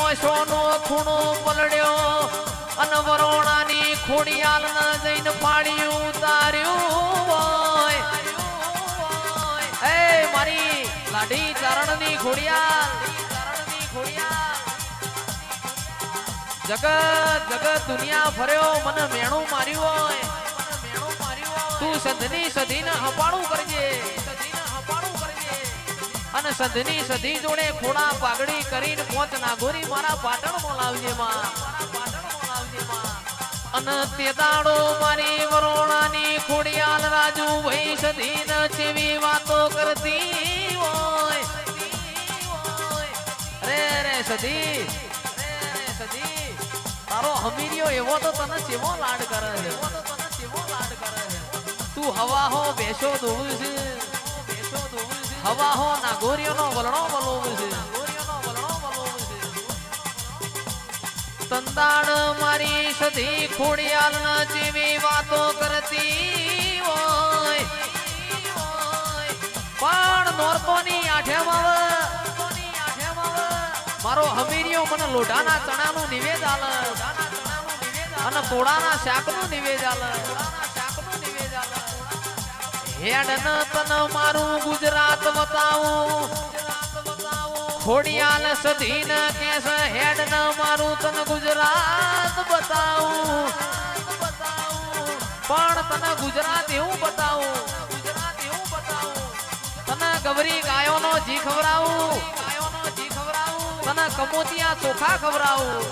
ઓશોનો ખૂણો પલડ્યો અને વરોણાની ખોડિયાલ ન જઈને પાડ્યું ઉતાર્યું હોય એ મારી લાડી ચારણની ખોડિયાલ જગત જગત દુનિયા ફર્યો મને મેણું માર્યું હોય તું સંધની સધીને હપાણું કરજે અને સંધની સધી જોડે ખોડા પાઘડી કરીને પોચ નાગોરી મારા પાટણમાં લાવજે માં અને તે દાડો મારી વરોણાની ખોડિયાલ રાજુ ભાઈ સધીને ચેવી વાતો કરતી હોય રે રે સધી તારો હમીરિયો એવો તો તને ચેવો લાડ કરે છે તું હવા હો બેસો દોવું છે હવા હો નાગોરીઓનો વલણો વલોવું છે તંદાણ મારી સધી ખોડિયાલ ન જેવી વાતો કરતી હોય પણ નોરતોની આઠેમાં મારો હમીરિયો મને લોઢાના ચણાનું નિવેદ આલ અને તોડાના શાકનું નિવેદ આલ હેડ ન તન મારું ગુજરાત બતાવું ખોડિયાલ સધીન કેસ હેડ ન મારું તન ગુજરાત બતાવું પણ તને ગુજરાત એવું બતાવું તને ગવરી ગાયોનો જી ખવરાવું તને કમોતિયા ચોખા ખવરાવું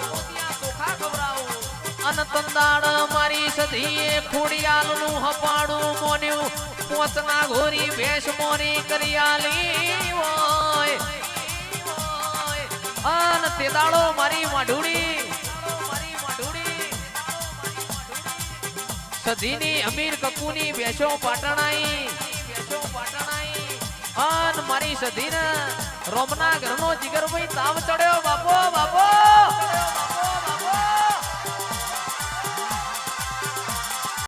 અન તંદાડ મારી સધીએ ખોડિયાલનું હપાડું મોન્યું પોચના ઘોરી ભેંસ મોરી કરિયાલી હોય અન તે દાડો મારી માઢુડી સધીની અમીર કકુની ભેંસો પાટણાઈ અન મારી સધીને રોમના ઘરનો જીગરભાઈ તાવ ચડ્યો બાપો બાપો